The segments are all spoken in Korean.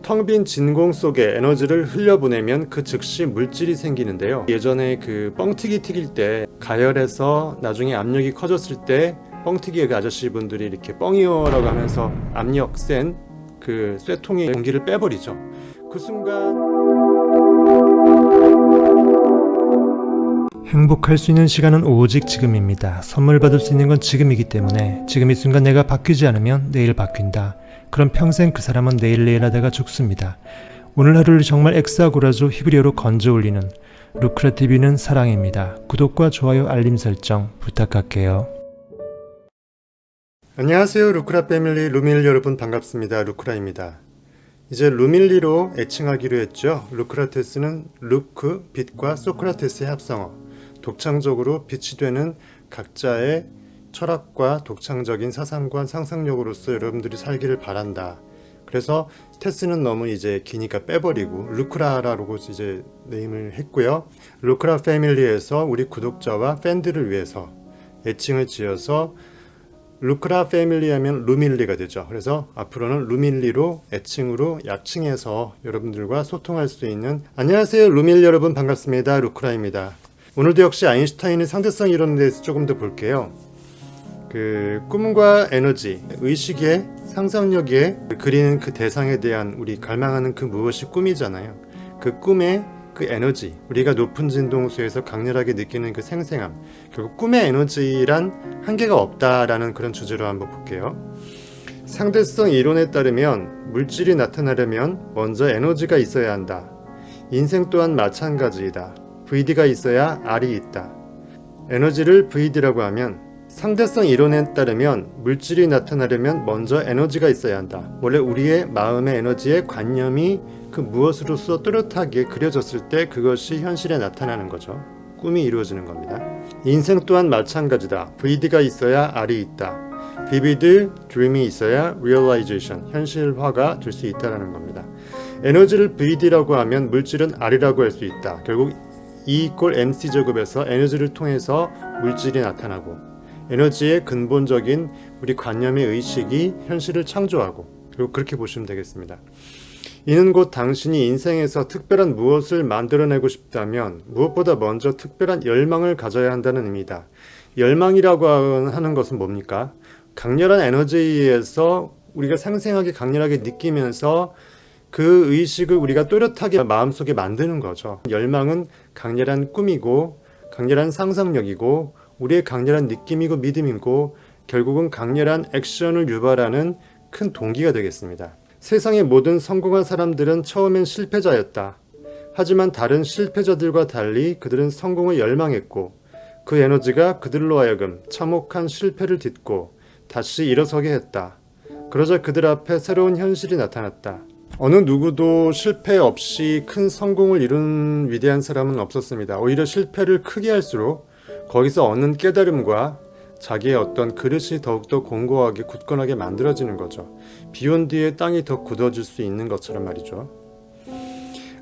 텅 빈 진공 속에 에너지를 흘려보내면 그 즉시 물질이 생기는데요. 예전에 그 뻥튀기 튀길 때 가열해서 나중에 압력이 커졌을 때 뻥튀기의 그 아저씨분들이 이렇게 뻥이어라고 하면서 압력 센 그 쇠통에 공기를 빼버리죠. 그 순간 행복할 수 있는 시간은 오직 지금입니다. 선물 받을 수 있는 건 지금이기 때문에 지금 이 순간 내가 바뀌지 않으면 내일 바뀐다. 그럼 평생 그 사람은 내일 하다가 죽습니다. 오늘 하루를 정말 엑사고라조 히브리어로 건져 올리는 루크라TV는 사랑입니다. 구독과 좋아요 알림 설정 부탁할게요. 안녕하세요. 루크라 패밀리 루밀 여러분 반갑습니다. 루크라입니다. 이제 루밀리로 애칭하기로 했죠. 루크라테스는 루크, 빛과 소크라테스의 합성어, 독창적으로 빛이 되는 각자의 철학과 독창적인 사상관 상상력으로서 여러분들이 살기를 바란다. 그래서 테스는 너무 이제 기니까 빼버리고 루크라라고 이제 네임을 했고요. 루크라 패밀리에서 우리 구독자와 팬들을 위해서 애칭을 지어서 루크라 패밀리 하면 루밀리가 되죠. 그래서 앞으로는 루밀리로 애칭으로 약칭해서 여러분들과 소통할 수 있는 안녕하세요. 루밀 여러분 반갑습니다. 루크라입니다. 오늘도 역시 아인슈타인의 상대성 이론에 대해서 조금 더 볼게요. 그 꿈과 에너지, 의식의 상상력에 그리는 그 대상에 대한 우리 갈망하는 그 무엇이 꿈이잖아요. 그 꿈의 그 에너지, 우리가 높은 진동수에서 강렬하게 느끼는 그 생생함, 결국 꿈의 에너지란 한계가 없다라는 그런 주제로 한번 볼게요. 상대성 이론에 따르면 물질이 나타나려면 먼저 에너지가 있어야 한다. 인생 또한 마찬가지이다. VD가 있어야 R이 있다. 에너지를 VD라고 하면 상대성 이론에 따르면 물질이 나타나려면 먼저 에너지가 있어야 한다. 원래 우리의 마음의 에너지의 관념이 그 무엇으로서 뚜렷하게 그려졌을 때 그것이 현실에 나타나는 거죠. 꿈이 이루어지는 겁니다. 인생 또한 마찬가지다. VD가 있어야 R이 있다. vivid dream이 있어야 realization, 현실화가 될 수 있다는 겁니다. 에너지를 VD라고 하면 물질은 R이라고 할 수 있다. 결국 E=mc 제곱에서 에너지를 통해서 물질이 나타나고 에너지의 근본적인 우리 관념의 의식이 현실을 창조하고 그리고 그렇게 보시면 되겠습니다. 이는 곧 당신이 인생에서 특별한 무엇을 만들어내고 싶다면 무엇보다 먼저 특별한 열망을 가져야 한다는 의미다. 열망이라고 하는 것은 뭡니까? 강렬한 에너지에 의해서 우리가 생생하게 강렬하게 느끼면서 그 의식을 우리가 또렷하게 마음속에 만드는 거죠. 열망은 강렬한 꿈이고 강렬한 상상력이고 우리의 강렬한 느낌이고 믿음이고 결국은 강렬한 액션을 유발하는 큰 동기가 되겠습니다. 세상의 모든 성공한 사람들은 처음엔 실패자였다. 하지만 다른 실패자들과 달리 그들은 성공을 열망했고 그 에너지가 그들로 하여금 참혹한 실패를 딛고 다시 일어서게 했다. 그러자 그들 앞에 새로운 현실이 나타났다. 어느 누구도 실패 없이 큰 성공을 이룬 위대한 사람은 없었습니다. 오히려 실패를 크게 할수록 거기서 얻는 깨달음과 자기의 어떤 그릇이 더욱더 공고하게 굳건하게 만들어지는 거죠. 비온 뒤에 땅이 더 굳어질 수 있는 것처럼 말이죠.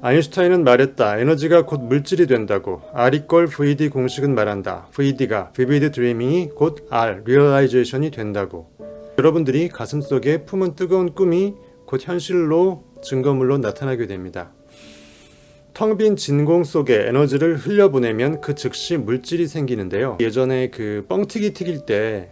아인슈타인은 말했다. 에너지가 곧 물질이 된다고. R=VD VD 공식은 말한다. VD가 vivid dreaming이 곧 R, realization이 된다고. 여러분들이 가슴속에 품은 뜨거운 꿈이 곧 현실로 증거물로 나타나게 됩니다. 텅 빈 진공 속에 에너지를 흘려보내면 그 즉시 물질이 생기는데요. 예전에 그 뻥튀기 튀길 때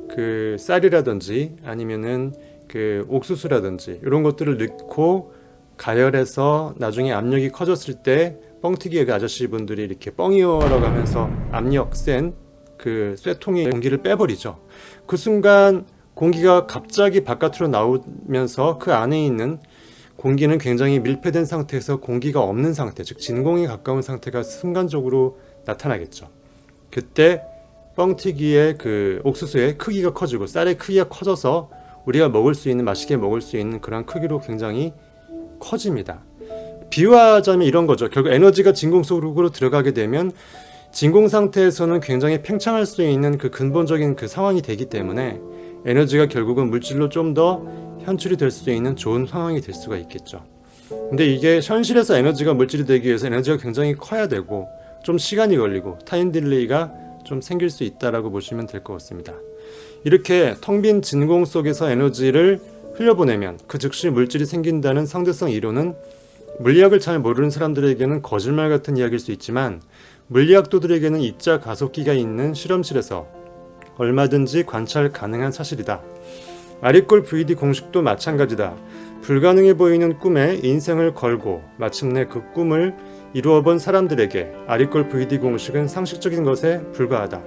그 쌀이라든지 아니면은 그 옥수수라든지 이런 것들을 넣고 가열해서 나중에 압력이 커졌을 때 뻥튀기의 그 아저씨분들이 이렇게 뻥이어라고 하면서 압력 센 그 쇠통에 공기를 빼버리죠. 그 순간 공기가 갑자기 바깥으로 나오면서 그 안에 있는 공기는 굉장히 밀폐된 상태에서 공기가 없는 상태, 즉 진공에 가까운 상태가 순간적으로 나타나겠죠. 그때 뻥튀기의 그 옥수수의 크기가 커지고 쌀의 크기가 커져서 우리가 먹을 수 있는, 맛있게 먹을 수 있는 그런 크기로 굉장히 커집니다. 비유하자면 이런 거죠. 결국 에너지가 진공 속으로 들어가게 되면 진공 상태에서는 굉장히 팽창할 수 있는 그 근본적인 그 상황이 되기 때문에 에너지가 결국은 물질로 좀 더 현출이 될 수 있는 좋은 상황이 될 수가 있겠죠. 근데 이게 현실에서 에너지가 물질이 되기 위해서 에너지가 굉장히 커야 되고 좀 시간이 걸리고 타임 딜레이가 좀 생길 수 있다라고 보시면 될 것 같습니다. 이렇게 텅 빈 진공 속에서 에너지를 흘려보내면 그 즉시 물질이 생긴다는 상대성 이론은 물리학을 잘 모르는 사람들에게는 거짓말 같은 이야기일 수 있지만 물리학도들에게는 입자 가속기가 있는 실험실에서 얼마든지 관찰 가능한 사실이다. 아리꼴 VD 공식도 마찬가지다. 불가능해 보이는 꿈에 인생을 걸고 마침내 그 꿈을 이루어본 사람들에게 아리꼴 VD 공식은 상식적인 것에 불과하다.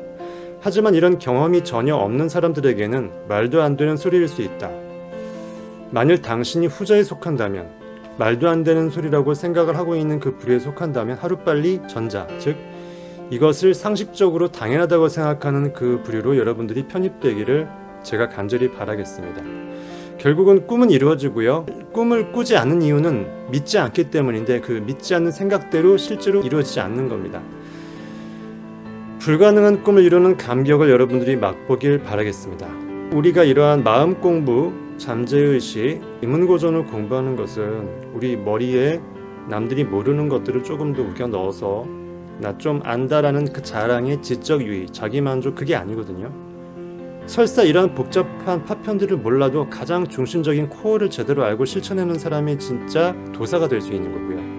하지만 이런 경험이 전혀 없는 사람들에게는 말도 안 되는 소리일 수 있다. 만일 당신이 후자에 속한다면, 말도 안 되는 소리라고 생각을 하고 있는 그 부류에 속한다면 하루빨리 전자, 즉 이것을 상식적으로 당연하다고 생각하는 그 부류로 여러분들이 편입되기를 제가 간절히 바라겠습니다. 결국은 꿈은 이루어지고요. 꿈을 꾸지 않는 이유는 믿지 않기 때문인데 그 믿지 않는 생각대로 실제로 이루어지지 않는 겁니다. 불가능한 꿈을 이루는 감격을 여러분들이 맛보길 바라겠습니다. 우리가 이러한 마음 공부, 잠재의식, 인문고전을 공부하는 것은 우리 머리에 남들이 모르는 것들을 조금 더 우겨 넣어서 나 좀 안다라는 그 자랑의 지적 유의, 자기만족, 그게 아니거든요. 설사 이런 복잡한 파편들을 몰라도 가장 중심적인 코어를 제대로 알고 실천하는 사람이 진짜 도사가 될 수 있는 거고요.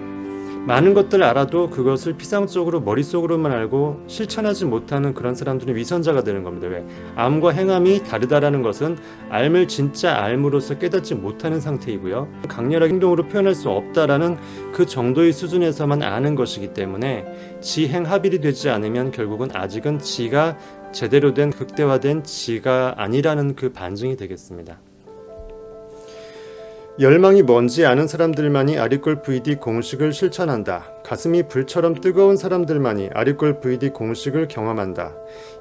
많은 것들을 알아도 그것을 피상적으로 머릿속으로만 알고 실천하지 못하는 그런 사람들은 위선자가 되는 겁니다. 왜? 암과 행함이 다르다라는 것은 암을 진짜 암으로서 깨닫지 못하는 상태이고요. 강렬하게 행동으로 표현할 수 없다라는 그 정도의 수준에서만 아는 것이기 때문에 지행합일이 되지 않으면 결국은 아직은 지가 제대로 된 극대화된 지가 아니라는 그 반증이 되겠습니다. 열망이 뭔지 아는 사람들만이 아리꼴 VD 공식을 실천한다. 가슴이 불처럼 뜨거운 사람들만이 아리꼴 VD 공식을 경험한다.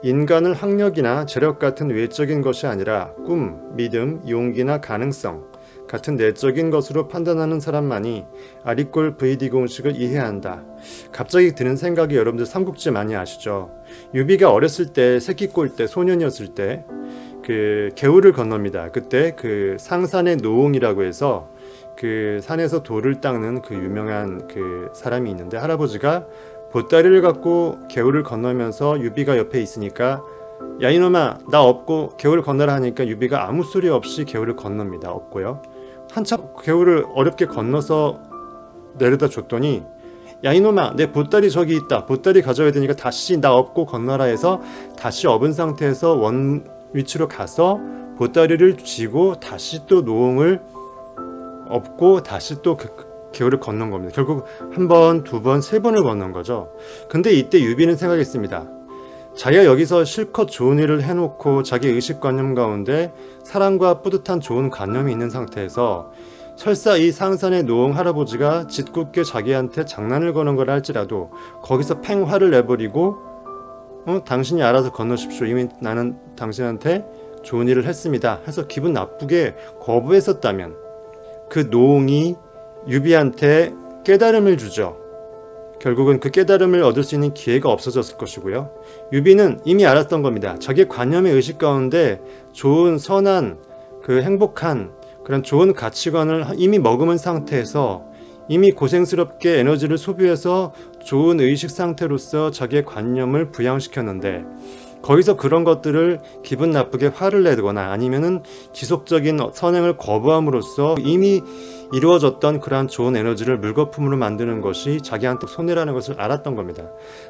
인간을 학력이나 재력 같은 외적인 것이 아니라 꿈, 믿음, 용기나 가능성 같은 내적인 것으로 판단하는 사람만이 아리꼴 VD 공식을 이해한다. 갑자기 드는 생각이 여러분들 삼국지 많이 아시죠? 유비가 어렸을 때, 새끼 꼴 때, 소년이었을 때 그 개울을 건넙니다. 그때 그 상산의 노옹이라고 해서 그 산에서 돌을 닦는 그 유명한 그 사람이 있는데 할아버지가 보따리를 갖고 개울을 건너면서 유비가 옆에 있으니까 야 이놈아 나 업고 개울을 건너라 하니까 유비가 아무 소리 없이 개울을 건넙니다. 업고요. 한참 개울을 어렵게 건너서 내려다 줬더니 야 이놈아 내 보따리 저기 있다. 보따리 가져야 되니까 다시 나 업고 건너라 해서 다시 업은 상태에서 원 위치로 가서 보따리를 쥐고 다시 또 노옹을 업고 다시 또 그 개울을 건넌 겁니다. 결국 한 번, 두 번, 세 번을 건넌 거죠. 근데 이때 유비는 생각했습니다. 자기가 여기서 실컷 좋은 일을 해놓고 자기 의식관념 가운데 사랑과 뿌듯한 좋은 관념이 있는 상태에서 설사 이 상산의 노홍 할아버지가 짓궂게 자기한테 장난을 거는 걸 할지라도 거기서 팽 화를 내버리고 당신이 알아서 건너십시오. 이미 나는 당신한테 좋은 일을 했습니다. 해서 기분 나쁘게 거부했었다면 그 노홍이 유비한테 깨달음을 주죠. 결국은 그 깨달음을 얻을 수 있는 기회가 없어졌을 것이고요. 유비는 이미 알았던 겁니다. 자기 관념의 의식 가운데 좋은 선한 그 행복한 그런 좋은 가치관을 이미 머금은 상태에서 이미 고생스럽게 에너지를 소비해서 좋은 의식 상태로서 자기의 관념을 부양시켰는데 거기서 그런 것들을 기분 나쁘게 화를 내거나 아니면은 지속적인 선행을 거부함으로써 이미 이루어졌던 그러한 좋은 에너지를 물거품으로 만드는 것이 자기한테 손해라는 것을 알았던 겁니다.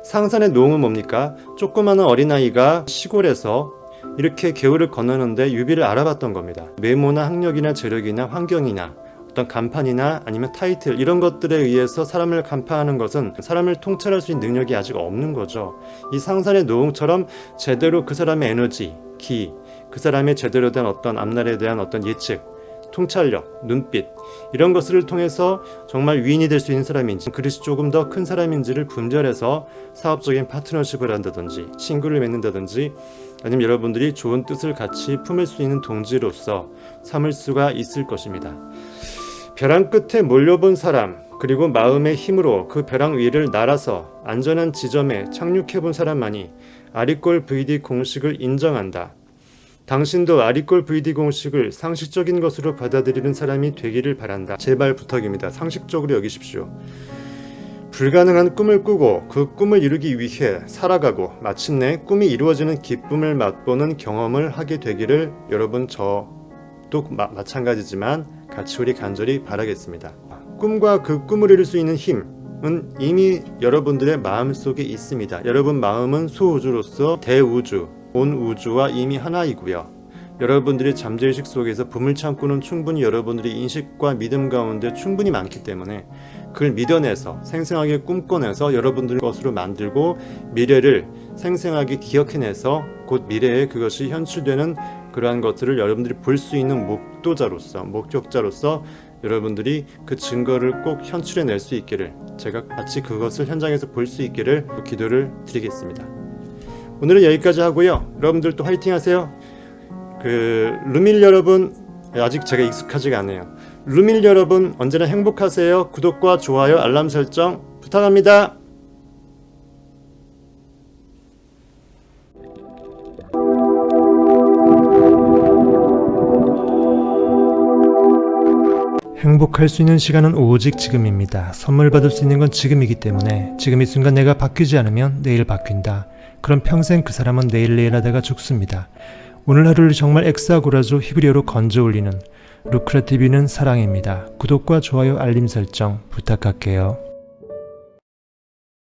상산의 노홍은 뭡니까? 조그마한 어린아이가 시골에서 이렇게 개울을 건너는데 유비를 알아봤던 겁니다. 외모나 학력이나 재력이나 환경이나 어떤 간판이나 아니면 타이틀 이런 것들에 의해서 사람을 간파하는 것은 사람을 통찰할 수 있는 능력이 아직 없는 거죠. 이 상산의 노홍처럼 제대로 그 사람의 에너지, 기, 그 사람의 제대로 된 어떤 앞날에 대한 어떤 예측, 통찰력, 눈빛 이런 것을 통해서 정말 위인이 될 수 있는 사람인지 그릇이 조금 더 큰 사람인지를 분별해서 사업적인 파트너십을 한다든지 친구를 맺는다든지 아니면 여러분들이 좋은 뜻을 같이 품을 수 있는 동지로서 삼을 수가 있을 것입니다. 벼랑 끝에 몰려본 사람 그리고 마음의 힘으로 그 벼랑 위를 날아서 안전한 지점에 착륙해본 사람만이 아리꼴 VD 공식을 인정한다. 당신도 아리꼴 VD 공식을 상식적인 것으로 받아들이는 사람이 되기를 바란다. 제발 부탁입니다. 상식적으로 여기십시오. 불가능한 꿈을 꾸고 그 꿈을 이루기 위해 살아가고 마침내 꿈이 이루어지는 기쁨을 맛보는 경험을 하게 되기를 여러분 저 가족도 마찬가지지만 같이 우리 간절히 바라겠습니다. 꿈과 그 꿈을 이룰 수 있는 힘은 이미 여러분들의 마음속에 있습니다. 여러분 마음은 소우주로서 대우주, 온 우주와 이미 하나이고요. 여러분들이 잠재의식 속에서 보물창고는 충분히 여러분들의 인식과 믿음 가운데 충분히 많기 때문에 그걸 믿어내서 생생하게 꿈꿔내서 여러분들 것으로 만들고 미래를 생생하게 기억해내서 곧 미래에 그것이 현실되는 그러한 것들을 여러분들이 볼 수 있는 목도자로서 목격자로서 여러분들이 그 증거를 꼭 현출해낼 수 있기를 제가 같이 그것을 현장에서 볼 수 있기를 기도를 드리겠습니다. 오늘은 여기까지 하고요. 여러분들도 화이팅 하세요. 루밀 여러분, 아직 제가 익숙하지가 않아요. 루밀 여러분 언제나 행복하세요. 구독과 좋아요, 알람 설정 부탁합니다. 행복할 수 있는 시간은 오직 지금입니다. 선물 받을 수 있는 건 지금이기 때문에 지금 이 순간 내가 바뀌지 않으면 내일 바뀐다. 그럼 평생 그 사람은 내일 하다가 죽습니다. 오늘 하루를 정말 엑사고라조 히브리어로 건져 올리는 루크라TV는 사랑입니다. 구독과 좋아요 알림 설정 부탁할게요.